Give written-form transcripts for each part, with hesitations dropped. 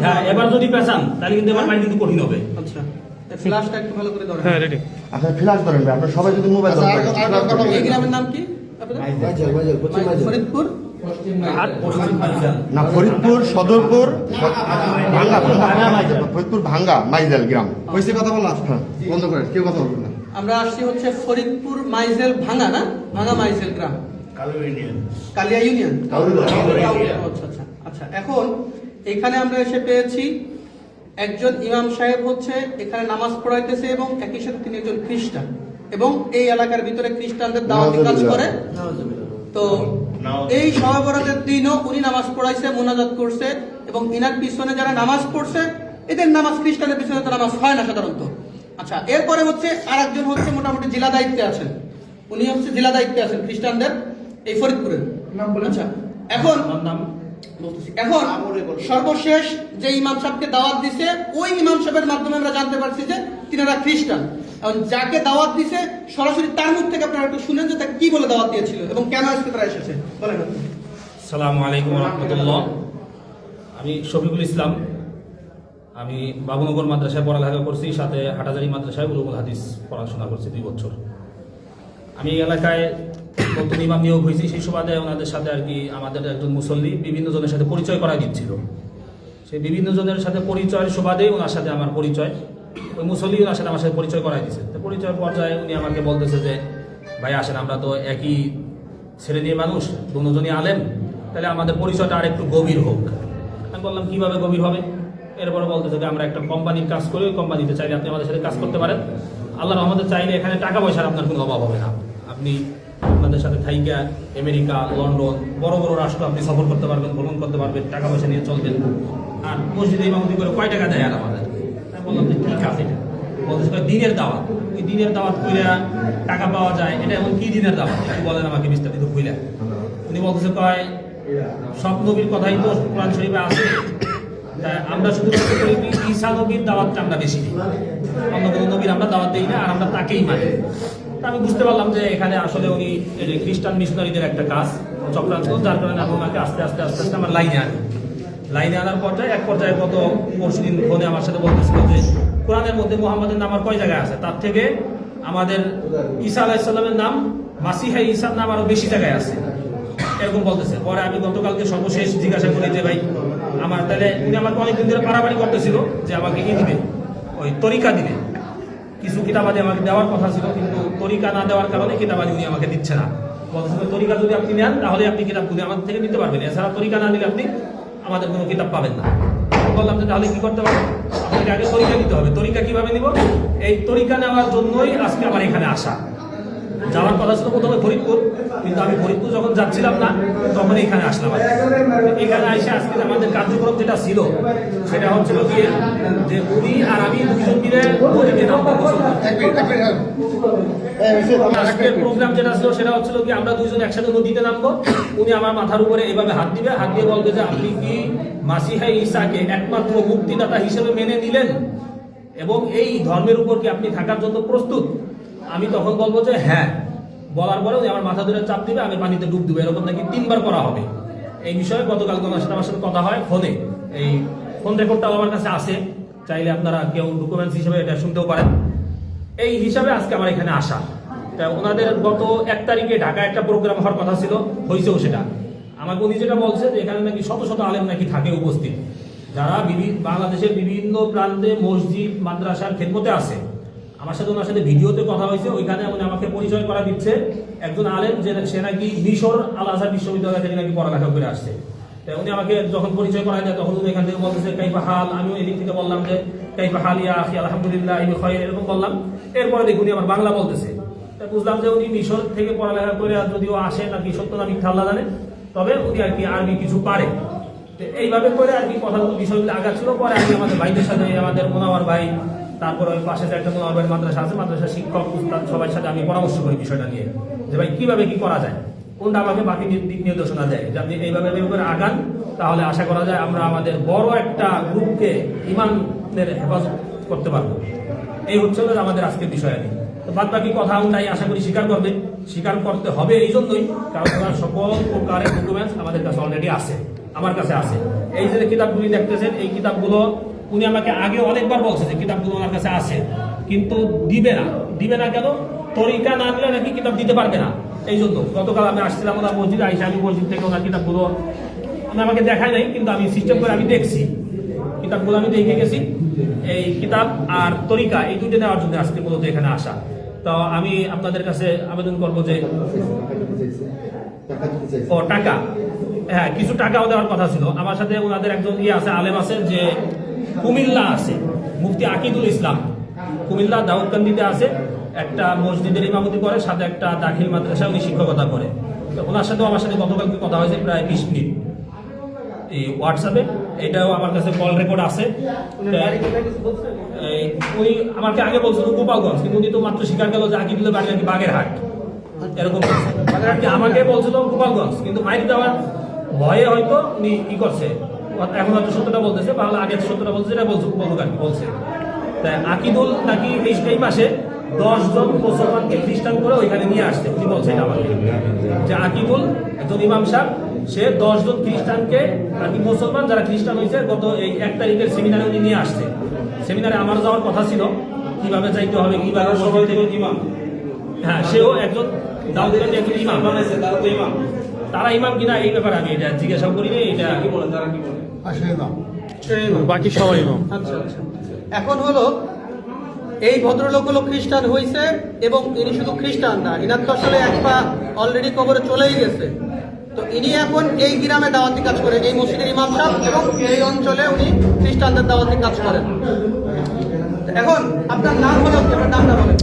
হ্যাঁ, এবার যদি পেছান তাহলে কিন্তু এবার মাইন্ড কিন্তু কঠিন হবে। আচ্ছা, ফ্ল্যাশটা একটু ভালো করে ধরেন। হ্যাঁ, রেডি। আচ্ছা ফ্ল্যাশ ধরেন ভাই, আপনারা সবাই যদি মোবাইল ধরেন। এই গ্রামের নাম কি ফরিদপুর না, ফরিদপুর সদরপুর ভাঙ্গা, ফরিদপুর ভাঙ্গা মাইজেল গ্রাম। হয়েছে কথা বলা বন্ধ করেন, কেউ কথা বলবেন না। আমরা আসছি হচ্ছে ফরিদপুর মাইজেল ভাঙ্গা, না ভাঙ্গা মাইজেল গ্রাম, কালিয়া ইউনিয়ন। আচ্ছা আচ্ছা আচ্ছা। এখন এখানে আমরা এসে পেয়েছি একজন ইমাম সাহেব হচ্ছে এখানে নামাজ পড়াইতেছে এবং একই সাথে তিনি একজন খ্রিস্টান এবং এই এলাকার ভিতরে খ্রিস্টানদের দাওয়াতি কাজ করে। তো এই শবে বরাতের দিনও উনি নামাজ পড়াইছে, মোনাজাত করছে এবং ইনার পিছনে যারা নামাজ পড়ছে এদের নামাজ, খ্রিস্টানের পিছনে তো নামাজ হয় না সাধারণত। আচ্ছা, এরপরে হচ্ছে আর একজন হচ্ছে মোটামুটি জেলা দায়িত্বে আছেন, উনি হচ্ছে জেলা দায়িত্বে আছেন খ্রিস্টানদের এই ফরিদপুরের। আচ্ছা, এখন সর্বশেষ যে ইমাম সাহেবকে দাওয়াত দিছে ওই ইমাম সাহেবের মাধ্যমে আমরা জানতে পারছি যে তিনারা খ্রিস্টান। এখন যাকে দাওয়াত দিছে সরাসরি তার মুখ থেকে আপনারা একটু শুনেন যে তাকে কি বলে দাওয়াত দিয়েছিল এবং কেন আজকে তারা এসেছে বলেন। আসসালামু আলাইকুম ওয়া রাহমাতুল্লাহ। আমি শফিকুল ইসলাম, আমি বাবুনগর মাদ্রাসায় পড়ালেখা করছি, সাথে হাটাজারি মাদ্রাসায় উলুমুল হাদিস পড়াশোনা করছি 2 বছর। আমি এই এলাকায় নতুন ইমাম নিয়োগ হয়েছি, সেই সুবাদে ওনাদের সাথে আর কি আমাদের একজন মুসল্লি বিভিন্ন জনের সাথে পরিচয় করাই দিচ্ছিল। সেই বিভিন্ন জনের সাথে পরিচয়ের সুবাদেই ওনার সাথে আমার পরিচয়, ওই মুসল্লি ওনার সাথে আমার সাথে পরিচয় করাই দিচ্ছে। তো পরিচয়ের পর্যায়ে উনি আমাকে বলতেছে যে ভাই আসেন, আমরা তো একই শ্রেণীর মানুষ, দুজনই আলেম, তাহলে আমাদের পরিচয়টা আর একটু গভীর হোক। আমি বললাম কীভাবে গভীর হবে? এরপরে বলতেছে যে আমরা একটা কোম্পানির কাজ করি, ওই কোম্পানিতে চাইলে আপনি আমাদের সাথে কাজ করতে পারেন। আল্লাহর রহমতে চাইলে এখানে টাকা পয়সার আপনার কোনো অভাব হবে না। আপনি আপনাদের সাথে থাইকা আমেরিকা, লন্ডন, বড় বড় রাষ্ট্র আপনি সফর করতে পারবেন, ভ্রমণ করতে পারবেন, টাকা পয়সা নিয়ে চলবেন। আর মসজিদে ইমামতি করে কয় টাকা দেয় আর আমাদের? আমি বললাম যে কী কাজ এটা? বলতেছে দিনের দাওয়াত। ওই দিনের দাওয়াত কইরা টাকা পাওয়া যায়, এটা এমন কি দিনের দাওয়াত একটু বলেন আমাকে বিস্তারিত কইলা। উনি বলতেছে কয় সব নবীর কথাই তো কোরআন শরীফে আছে, আমরা শুধুমাত্র করি কি ঈসা নবীর দাওয়াতটা আমরা বেশি দিই, অন্য কোনো নবীর আমরা দাওয়াত দিই না, আর আমরা তাকেই মানি। আমি বুঝতে পারলাম যে এখানে আসলে উনি খ্রিস্টান মিশনারিদের একটা কাজ চক্রান্ত, যার কারণে আমি ওনাকে আস্তে আস্তে আমার লাইনে আনার পর্যায়ে এক পর্যায়ে গত পরশুদিন ফোনে আমার সাথে বলতেছিল যে কোরআনের মধ্যে মুহাম্মাদের নাম আর কয় জায়গায় আছে, তার থেকে আমাদের ঈসা আলাইহিস সালামের নাম, মাসিহা ঈসার নাম আরো বেশি জায়গায় আছে, এরকম বলতেছে। পরে আমি গতকালকে সর্বশেষ জিজ্ঞাসা করি যে ভাই আমার, তাহলে উনি আমাকে অনেকদিন ধরে পারাপারি করতেছিল যে আমাকে কি দিবে, ওই তরিকা দিবে, কিছু কিতাবাদি আমাকে দেওয়ার কথা ছিল, কিন্তু তরিকা না দেওয়ার কারণে কিতাবাদি উনি আমাকে দিচ্ছে না। বলতেছিল তরিকা যদি আপনি নেন তাহলে আপনি কিতাবগুলি আমাদের থেকে নিতে পারবেন, এছাড়া তরিকা না দিলে আপনি আমাদের কোনো কিতাব পাবেন না। বললাম যে তাহলে কি করতে পারবেন? আপনাকে আগে তরিকা নিতে হবে। তরিকা কিভাবে নিব? এই তরিকা নেওয়ার জন্যই আজকে আমার এখানে আসা। যাওয়ার কথা ছিল প্রথমে ফরিদপুর, কিন্তু আমি ফরিদপুর যখন যাচ্ছিলাম না তখন এখানে আসলাম। এখানে এসে আজকে আমাদের কার্যক্রম যেটা ছিল সেটা হচ্ছিল কি যে উনি আর আমি দুজন মিলে নদীতে নামবো। আজকের প্রোগ্রাম যেটা ছিল সেটা হচ্ছিল কি আমরা দুইজন একসাথে নদীতে নামবো। উনি আমার মাথার উপরে এভাবে হাত দিবে, হাত দিয়ে বলবে যে আপনি কি মাসিহা ঈসাকে একমাত্র মুক্তিদাতা হিসেবে মেনে নিলেন এবং এই ধর্মের উপর কি আপনি থাকার জন্য প্রস্তুত? আমি তখন বলবো যে হ্যাঁ। বলার পরে উনি আমার মাথা ধরে চাপ দিবে, আমি পানিতে ডুব দেবো, এরকম নাকি 3 বার করা হবে। এই বিষয়ে গতকাল আমার সাথে কথা হয় ফোনে, এই ফোন রেকর্ডটাও আমার কাছে আছে, চাইলে আপনারা কেউ ডকুমেন্টস হিসেবে এটা শুনতেও পারেন। এই হিসাবে আজকে আমার এখানে আসা। তা ওনাদের গত 1 তারিখে ঢাকায় একটা প্রোগ্রাম হওয়ার কথা ছিল, হয়েছেও সেটা। আমাকে উনি যেটা বলছে যে এখানে নাকি শত শত আলেম নাকি থাকে উপস্থিত, যারা বাংলাদেশের বিভিন্ন প্রান্তে মসজিদ মাদ্রাসার খেদমতে আছে। আমার সাথে ওনার সাথে ভিডিওতে কথা হয়েছে, ওইখানে উনি আমাকে পরিচয় করা দিচ্ছে একজন আলেম যে সে নাকি মিশর আল আজহার বিশ্ববিদ্যালয় থেকে নাকি পড়ালেখা করে আসছে। তাই উনি আমাকে যখন পরিচয় করা যায় তখন উনি এখান থেকে বলতেছে কাইফা হাল, আমিও এদিক থেকে বললাম যে কাইফা হাল ইয়া আখি আলহামদুলিল্লাহ ইবি খায়র, এরকম বললাম। এরপরে দেখুন উনি আমার বাংলা বলতেছে। তাই বুঝলাম যে উনি মিশর থেকে পড়ালেখা করে যদিও আসে নাকি সত্য না মিথ্যা আল্লাহ জানে, তবে উনি আর কি আরবি কিছু পারে। এইভাবে করে আর কি কথাগুলো বিষয়গুলো আগাচ্ছিল। পরে আমি আমাদের ভাইদের সাথে, আমাদের মোনাওয়ার ভাই, তারপর ওই পাশে যে একটা মোনাওয়ার ভাই মাদ্রাসা আছে, মাদ্রাসার শিক্ষক উস্তাদ সবার সাথে আমি পরামর্শ করি বিষয়টা নিয়ে যে ভাই কিভাবে কি করা যায়, কোনটা আমাকে বাকি দিক নির্দেশনা দেয় যে আপনি এইভাবে করে আগান, তাহলে আশা করা যায় আমরা আমাদের বড় একটা গ্রুপকে ইমানের হেফাজত করতে পারবো। এই হচ্ছে আমাদের আজকের বিষয়। তো বাদ বাকি কথা তাই আশা করি স্বীকার করতে হবে এই জন্যই কারণ সকল প্রকারের ডকুমেন্টস আমাদের কাছে অলরেডি আছে। আমার কাছে আছে। এই যে কিতাবগুলি দেখতেছেন, এই কিতাবগুলো উনি আমাকে আগে অনেকবার বলছে যে কিতাবগুলো ওনার কাছে আছে, কিন্তু দিবে না কেন? তরিকা না নিলে নাকি কিতাব দিতে পারবে না। এই জন্য গতকাল আমি আসছিলাম ওনার মসজিদে, আইসা আমি মসজিদ থেকে ওনার কিতাবগুলো উনি আমাকে দেখায় নাই, কিন্তু আমি সিস্টেম করে আমি দেখছি কিতাবগুলো, আমি দেখে গেছি। এই কিতাব আর তরিকা এই দুটো নেওয়ার জন্য আজকে মূলত এখানে আসা। তো আমি আপনাদের কাছে আবেদন করবো যে টাকা, হ্যাঁ কিছু টাকাও দেওয়ার কথা ছিল। আমার সাথে ওনাদের একজন আছে, আলেম আছে, যে কুমিল্লা আছে, মুফতি আকিদুল ইসলাম, কুমিল্লা দাউদকান্দিতে আছে, একটা মসজিদের ইমামতি করে, সাথে একটা দাখিল মাদ্রাসা উনি শিক্ষকতা করে। তো ওনার সাথেও আমার সাথে গতকালকে কথা হয়েছে প্রায় 20 মিনিট এই হোয়াটসঅ্যাপে। এটাও আমার কাছে কল রেকর্ড আছে। উনি আমাকে আগে বলছিল গোপালগঞ্জ, কিন্তু উনি তো মাত্র স্বীকার গেল যে আকিদুলের বাড়ি নাকি বাগেরহাট, এরকম আমাকে বলছিল গোপালগঞ্জ, কিন্তু মাইক দেওয়ার ভয়ে হয়তো উনি ই করছে, এখন হয়তো সত্যটা বলতেছে, তাহলে আগে সত্যটা বলছে, এটা বলছে। তাই আকিদুল নাকি এই মাসে 10 জন মুসলমানকে খ্রিস্টান করে ওইখানে নিয়ে আসছে। উনি বলছে এটা আমাকে, যে আকিদুল একজন ইমাম সাহেব, সে 10 জন খ্রিস্টানকে নাকি মুসলমান যারা খ্রিস্টান হয়েছে গত এই 1 তারিখের সেমিনারে উনি নিয়ে আসছে। সেমিনারে আমার যাওয়ার কথা ছিল, কিভাবে যাইতে হবে, কিভাবে সবাই থেকে ইমাম, হ্যাঁ সেও একজন দাউদকান্দি একজন ইমাম বানাইছে, তারা ইমাম কিনা এই ব্যাপারে আমি এটা জিজ্ঞাসা করিনি। এটা কি বলেন, তারা কি বলে? বাকি সবাই ইমাম। আচ্ছা আচ্ছা, এখন হলো এই ভদ্রলোক হলো খ্রিস্টান হয়েছে, এবং ইনি শুধু খ্রিস্টান না, ইনার তো আসলে এক পা অলরেডি কবরে চলেই গেছে। তো ইনি এখন এই গ্রামে দাওয়াতি কাজ করে, এই মসজিদের ইমাম সাহেব, এবং এই অঞ্চলে উনি খ্রিস্টানদের দাওয়াতি কাজ করেন। এখন আপনার নাম হলো কি? আপনার নামটা বলেন।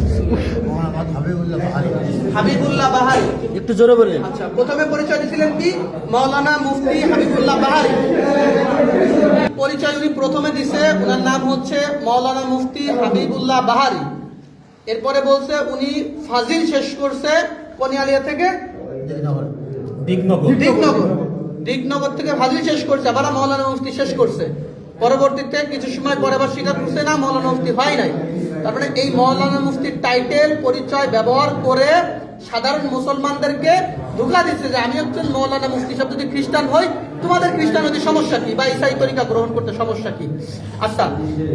হাবিবুল্লাহ বাহারি। একটু জোরে বললেন। আচ্ছা, প্রথমে পরিচয় দিয়েছিলেন কি? মাওলানা মুফতি হাবিবুল্লাহ বাহারি। পরিচয় উনি প্রথমে দিছে, ওনার নাম হচ্ছে মাওলানা মুফতি হাবিবুল্লাহ বাহারি। এরপরে বলছে উনি ফাজিল শেষ করছে কোনিয়ালিয়া থেকে দিগনগর থেকে ফাজিল শেষ করছে, আবার মাওলানা মুফতি শেষ করছে। পরবর্তীতে কিছু সময় পরে আবার স্বীকার করছে না মাওলানা মুফতি হয় নাই। তারপরে এই মাওলানা মুফতির টাইটেল পরিচয় ব্যবহার করে সাধারণ মুসলমানদেরকে ধোঁকা দিচ্ছে যে আমি একজন মাওলানা মুফতি সাহেব, যদি খ্রিস্টান হই তোমাদের খ্রিস্টান হতে সমস্যা কি, বা ইসাই তরিকা গ্রহণ করতে সমস্যা কি? আচ্ছা,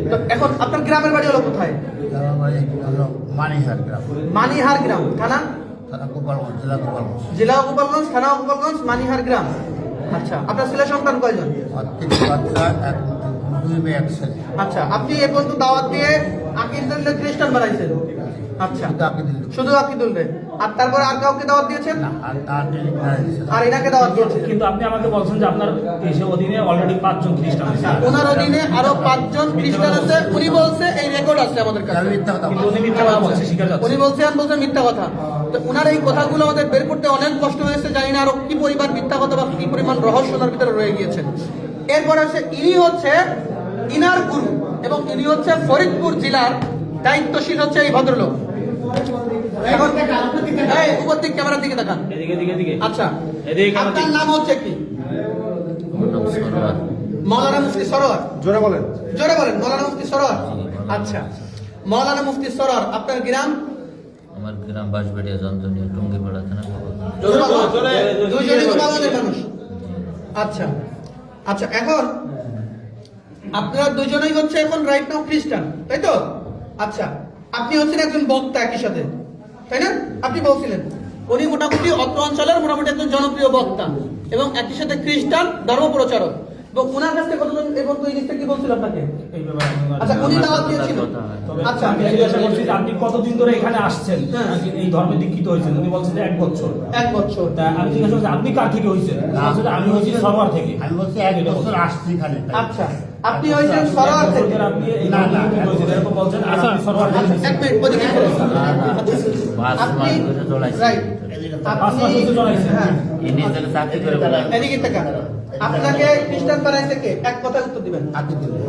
তো এখন আপনার গ্রামের বাড়ি হলো কোথায়? মানিহার গ্রাম, থানা জেলা গোপালগঞ্জ, থানা গোপালগঞ্জ, মানিহার গ্রাম। আচ্ছা, আপনার ছেলে সন্তান কয়জন? আচ্ছা, আপনি এ পর্যন্ত দাওয়াত দিয়ে আকিদুল্লাহ খ্রিস্টান বানাইছেন? আচ্ছা, শুধু আকিদুল রে, আর তারপরে আর কাউকে দাওয়াত দিয়েছেন? আর এনাকে দাওয়াত দিয়েছেন? কিন্তু আপনি আমাকে বলছেন যে আপনার দেশের অধীনে অলরেডি 5 জন খ্রিস্টান আছে, ওনার অধীনে আরো 5 জন খ্রিস্টান আছে। উনি বলছে, এই রেকর্ড আছে আমাদের কাছে, কিন্তু উনি মিথ্যা কথা বলছে, স্বীকার যাচ্ছে। উনি বলছেন মিথ্যা কথা। তো উনার এই কথাগুলো আমাদের বের করতে অনেক কষ্ট হয়েছে, জানি না আরো কি পরিমাণ মিথ্যা কথা বা কি পরিমাণ রহস্য ওনার ভিতরে রয়ে গিয়েছে। এরপর আছে ইনি হচ্ছে ইনার গুরু, এবং ইনি হচ্ছে ফরিদপুর জেলার দায়িত্বশীল হচ্ছে এই ভদ্রলোক। এখন এই উপর দিক ক্যামেরার দিকে তাকান। আচ্ছা, আপনার নাম হচ্ছে কি? মাওলানা মুফতি সরোয়ার। জোরে বলেন। জোরে বলেন। মাওলানা মুফতি সরোয়ার। আচ্ছা, মাওলানা মুফতি সরোয়ার, আপনার গ্রাম? আমার গ্রাম বাঁশবাড়িয়া, জন্দনিয়া, টুঙ্গিপাড়া থানা। দুইজনই গোপালগঞ্জের মানুষ। আচ্ছা আচ্ছা, এখন আপনারা দুজনেই হচ্ছে এখন রাইট নাও খ্রিস্টান, তাই তো? আচ্ছা, আপনি হচ্ছেন একজন বক্তা একই সাথে, তাই না? আপনি বলছিলেন উনি মোটামুটি অত্র অঞ্চলের মোটামুটি একজন জনপ্রিয় বক্তা, এবং একই সাথে খ্রিস্টান ধর্ম প্রচারক। এবং ওনার কাছ থেকে কতজন এবং এই জিনিসটা কি বলছিল আপনাকে? আচ্ছা, উনি দাওয়াত দিয়েছিল। আচ্ছা, আমি জিজ্ঞাসা করছি যে আপনি কতদিন ধরে এখানে আসছেন, এই ধর্মে দীক্ষিত হয়েছেন? উনি বলছেন যে 1 বছর। 1 বছর। তা আমি জিজ্ঞাসা করছি আপনি কার থেকে হয়েছেন? আমি হয়েছি সরোয়ার থেকে। আমি বলছি 1 বছর আসছি এখানে। আচ্ছা, আপনি হয়েছেন সরোয়ার থেকে? আপনি এরকম বলছেন, আর আপনি সরোয়ার থেকে। এক মিনিট, ওদিকে চলে আসুন। আপনি রাইট, এদিকে তাকান। আপনাকে খ্রিস্টান বানাইছে কে? এক কথায় উত্তর দিবেন।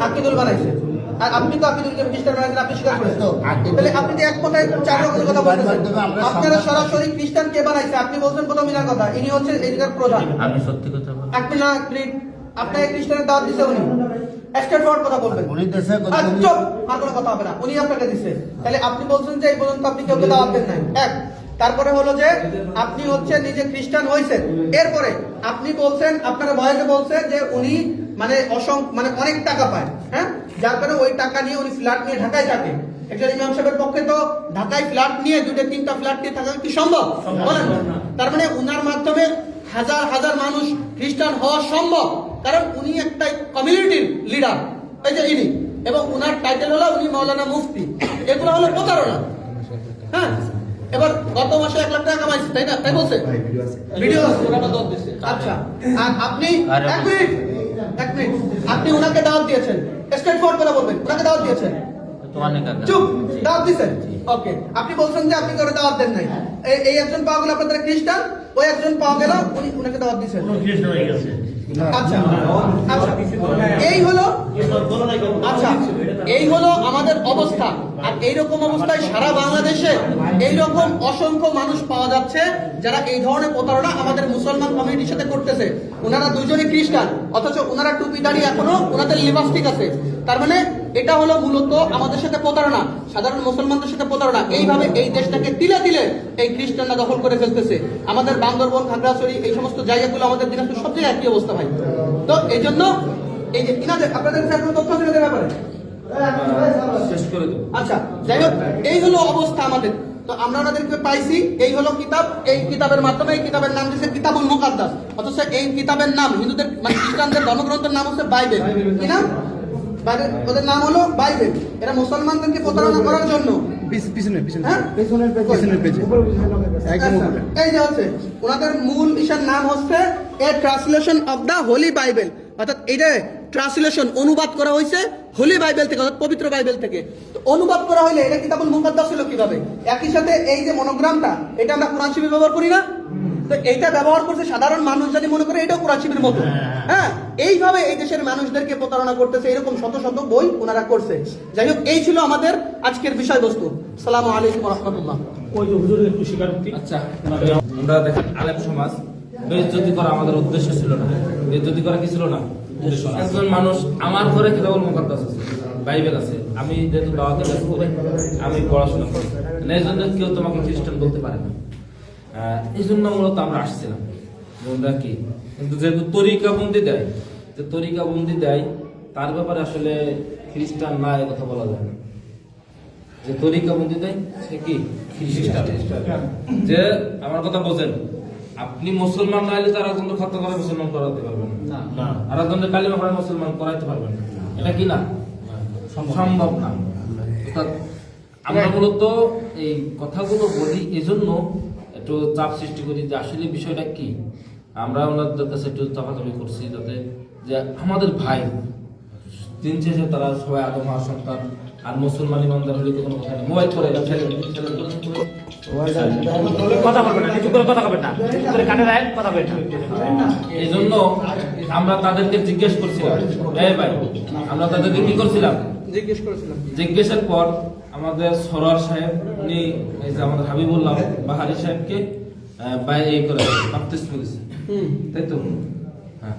আকিদুল বানাইছে। আর আপনি তো আকিদুলকে খ্রিস্টান বানাইছেন, আপনি স্বীকার করেন তো? তাহলে আপনি তো এক কথায় 4 রকমের কথা বলতেছেন। আপনারা সরাসরি খ্রিস্টান কে বানাইছে আপনি বলছেন প্রথম ইনার কথা, ইনি হচ্ছে এদিকের প্রধান। আমি সত্যি কথা বলি। আপনি না আপনাকে খ্রিস্টানের দাওয়াত দিছে উনি, স্ট্রেট ফরওয়ার্ড কথা বলবেন। উনি দেশে চুপ, আর কোনো কথা হবে না। উনি আপনাকে দিছে, তাহলে আপনি বলছেন যে এই পর্যন্ত আপনি কাউকে দাওয়াত দেন নাই। এক, তারপরে হলো যে আপনি হচ্ছে নিজে খ্রিস্টান হয়েছেন, এরপরে আপনি বলছেন, আপনারা ভয়েসে বলছেন যে উনি মানে মানে অনেক টাকা পায়, হ্যাঁ, যার কারণে ওই টাকা নিয়ে উনি ফ্ল্যাট নিয়ে ঢাকায় থাকে। একজন ইমাম সাহেবের পক্ষে তো ঢাকায় ফ্ল্যাট নিয়ে 2-3টা ফ্ল্যাট নিয়ে থাকা কি সম্ভব? বলেন। তার মানে উনার মাধ্যমে হাজার হাজার মানুষ খ্রিস্টান হওয়া সম্ভব, কারণ উনি একটা কমিউনিটির লিডার, এই যে ইনি, এবং উনার টাইটেল হলো উনি মাওলানা মুফতি। এগুলো হলো প্রতারণা। হ্যাঁ, এবার গত মাসে 1 লাখ টাকা কামাইছে, তাই না? তাই বলছে, ভিডিও আছে, ওনারা দাওয়াত দিয়েছে। আচ্ছা, আর আপনি এক মিনিট আপনি ওনাকে দাওয়াত দিয়েছেন, স্ট্রেট ফরওয়ার্ড করে বলবেন, ওনাকে দাওয়াত দিয়েছেন, চুপ, দাওয়াত দিয়েছেন, ওকে। আপনি বলছেন যে আপনি করে দাওয়াত দেন নাই। এই একজন পাওয়া গেল আপনাদের খ্রিস্টান, ওই একজন পাওয়া গেল উনি ওনাকে দাওয়াত দিয়েছেন। আচ্ছা আচ্ছা, এই হলো, আচ্ছা এই হলো আমাদের অবস্থা। আর এইরকম অবস্থায় সারা বাংলাদেশে এইরকম অসংখ্য মানুষ পাওয়া যাচ্ছে যারা এই ধরনের প্রতারণা আমাদের মুসলমান কমিউনিটির সাথে করতেছে। ওনারা দুজনই খ্রিস্টান, অথচ ওনারা টুপি দাঁড়িয়ে এখনো ওনাদের লিপস্টিক আছে। তার মানে এটা হলো মূলত আমাদের সাথে প্রতারণা, সাধারণ মুসলমানদের সাথে প্রতারণা। এইভাবে এই দেশটাকে তিলে তিলে এই খ্রিস্টানরা দখল করে ফেলতেছে। আমাদের বান্দরবন, খাগড়াছড়ি, এই সমস্ত জায়গাগুলো আমাদের দিনাজপুর সব জায়গায় একই অবস্থা ভাই। তো এই জন্য এই যে ইনাদের আপনাদের কাছে কোনো তথ্য আছে এদের ব্যাপারে? আচ্ছা, যাই হোক, এই হলো অবস্থা আমাদের। তো আমরা ওনাদেরকে পাইছি, এই হলো কিতাব, এই কিতাবের মাধ্যমে, এই কিতাবের নাম দিয়েছে কিতাবুল মুকাদ্দাস, অথচ এই কিতাবের নাম হিন্দুদের মানে খ্রিস্টানদের ধর্মগ্রন্থের নাম হচ্ছে বাইবেল। কি নাম? ওদের নাম হলো বাইবেল। এরা মুসলমানদেরকে প্রতারণা করার জন্য এই যে হচ্ছে ওনাদের মূল ইশার নাম হচ্ছে a translation of the holy Bible, অর্থাৎ এটা ট্রান্সলেশন অনুবাদ করা হয়েছে হোলি বাইবেল থেকে, অর্থাৎ পবিত্র বাইবেল থেকে। তো অনুবাদ করা হইলে এটা কিতাবুল মুকাদ্দাস হলো কিভাবে? একই সাথে এই যে মনোগ্রামটা, এটা আমরা কোরআন শরীফে ব্যবহার করি না? তো এইটা ব্যবহার করছে সাধারণ মানুষ, যদি মনে করে এটাও কোরআন শরীফের মতো। হ্যাঁ, এইভাবে এই দেশের মানুষদেরকে প্রতারণা করতেছে, এরকম শত শত বই ওনারা করছে। যাই হোক, এই ছিল আমাদের আজকের বিষয়বস্তু। আসসালামু আলাইকুম ওয়া রাহমাতুল্লাহ। ওই যে হুজুরের একটু স্বীকারোক্তি। আচ্ছা, আমরা দেখেন আলেম সমাজ বেইজ্জতি করা আমাদের উদ্দেশ্য ছিল না। বেইজ্জতি করা কি ছিল না? একজন মানুষ, আমার ঘরে কিতাবুল মুকাদ্দাস আছে, বাইবেল আছে, আমি যেহেতু দাওয়াতের কাজ করি, আমি পড়াশোনা করি, এই জন্য কেউ তোমাকে খ্রিস্টান বলতে পারে না। এই জন্য মূলত আমরা আসছিলাম কি, কিন্তু যেহেতু তরিকাবন্দি দেয়, যে তরিকাবন্দি দেয় তার ব্যাপারে আসলে খ্রিস্টান না এ কথা বলা যায় না। যে তরিকাবন্দি দেয় সে কি খ্রিস্টান। যে আমার কথা বোঝেন, আপনি মুসলমান না হলে তারা কিন্তু খতম করে মুসলমান করাতে পারবেন না, আর একজনের কালিমা পড়ে মুসলমান করাইতে পারবেন না, এটা কি না? সম্ভব না। অর্থাৎ আমরা মূলত এই কথাগুলো বলি এজন্য একটু চাপ সৃষ্টি করি যে আসলে বিষয়টা কি। আমরা ওনাদের কাছে একটু চাপাচাপি করছি যাতে যে আমাদের ভাই দিন শেষে তারা সবাই আদম হওয়ার সন্তান, আর মুসলমান ইমানদার হলে তো কোনো কথা নেই। মোবাইল করে কথা বলবেন না, কিছু করে কথা বলবেন না, কানে রায় কথা বলবেন না। এই জন্য আমরা তাদেরকে জিজ্ঞেস করছিলাম, ভাই আমরা তাদেরকে কি করছিলাম, জিজ্ঞেসের পর আমাদের সরোয়ার সাহেব উনি এই যে আমাদের হাবিবুল্লাহ বাহারি সাহেবকে বাইরে করে বাপ্তিস্ম দিয়েছে, তাই তো? হ্যাঁ,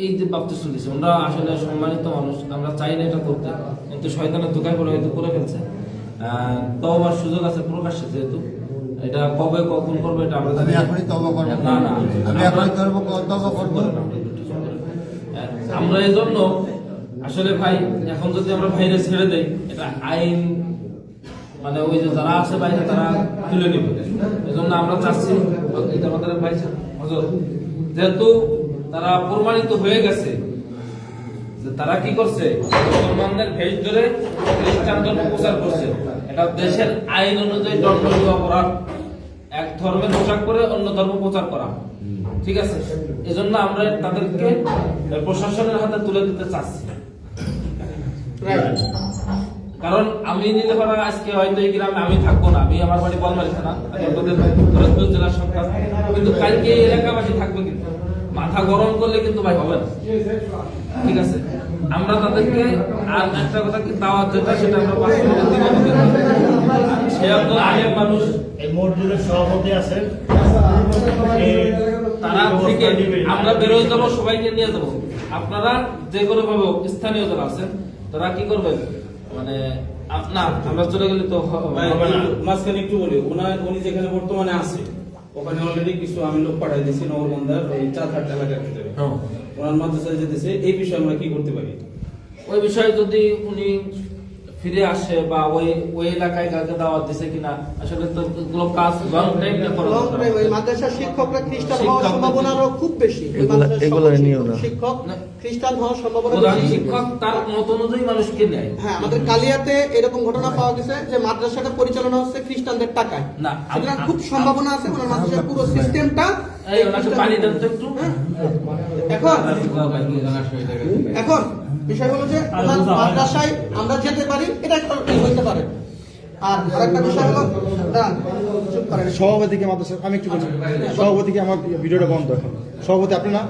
এই যে বাপ্তিস্ম দিয়েছে, আমরা আসলে সম্মানিত মানুষ, আমরা চাই না এটা করতে, কিন্তু শয়তানের ধোঁকায় পড়ে হয়তো করে ফেলছে। তওবার সুযোগ আছে প্রকাশ্যে, যেহেতু এটা কবে কখন করবো এটা আমরা আমি এখনই তওবা করব না, না আমি এখনই তওবা করব। আমরা এই জন্য আসলে ভাই, এখন যদি আমরা বাইরে ছেড়ে দেই, এটা আইন মানে ওই যে যারা আছে বাইরে তারা তুলে নেবে। এই জন্য আমরা চাচ্ছি এটা আমাদের ভাই হজর, যেহেতু তারা প্রমাণিত হয়ে গেছে যে তারা কি করছে, মুসলমানদের ভেজ ধরে খ্রিস্টান ধর্ম প্রচার করছে, এটা দেশের আইন অনুযায়ী দণ্ডনীয় অপরাধ, এক ধর্মের পোশাক করে অন্য ধর্ম প্রচার করা, ঠিক আছে? এজন্য আমরা তাদেরকে প্রশাসনের হাতে তুলে দিতে চাচ্ছি। কারণ আমি নিলে পারা আজকে হয়তো এই গ্রামে আমি থাকবো না, আমি আমার বাড়ি বলমারি থানা, ফরিদপুর জেলার সন্তান, কিন্তু কালকে এই এলাকাবাসী থাকবে, কিন্তু মাথা গরম করলে কিন্তু ভাই হবে না, ঠিক আছে? আমরা তাদেরকে আর একটা কথা কি দাওয়াত যেটা সেটা আমরা সে আলেম মানুষ, এই মসজিদের সভাপতি আছেন, তারা থেকে আমরা বেরোয় যাবো, সবাইকে নিয়ে যাবো। আপনারা যে কোনো ভাবে স্থানীয় যারা আছেন তারা কি করবেন, মানে না আমরা চলে গেলে তো হবে না। মাঝখানে একটু বলি, উনি যেখানে বর্তমানে আছে ওখানে অলরেডি কিছু আমি লোক পাঠাই দিয়েছি নগরবন্ধার ওই 4-8 এলাকার ভিতরে। হ্যাঁ। ওনার মাদ্রাসায় যেতেছে, এই বিষয়ে আমরা কি করতে পারি? ওই বিষয়ে যদি উনি ফিরে আসে বা ওই এলাকায় কাকে দাওয়াত দিছে কিনা, আসলে তো এগুলো কাজ লং টাইম করা লং দরকার। টাইম ওই মাদ্রাসার শিক্ষকরা খ্রিস্টান হওয়ার শিক্ষক- সম্ভাবনা আরো খুব বেশি। ওই মাদ্রাসার শিক্ষক খ্রিস্টান হওয়ার সম্ভাবনা প্রধান বেশি। শিক্ষক তার মত অনুযায়ী মানুষকে নেয়। হ্যাঁ, আমাদের কালিয়াতে এরকম ঘটনা পাওয়া গেছে যে মাদ্রাসাটা পরিচালনা হচ্ছে খ্রিস্টানদের টাকায়। না, সুতরাং খুব সম্ভাবনা আছে ওনার মাদ্রাসার পুরো সিস্টেমটা এই ওনাকে পানি দেন তো একটু। এখন বিষয় হলো যে ওনার মাদ্রাসায় আমরা যেতে পারি, এটা একটা হইতে পারে। আর আরেকটা বিষয় হলো দাঁড়ান, চুপ করেন। সভাপতিকে মাদ্রাসা আমি একটু বলছি, সভাপতিকে আমার ভিডিওটা বন্ধ এখন। সভাপতি আপনি না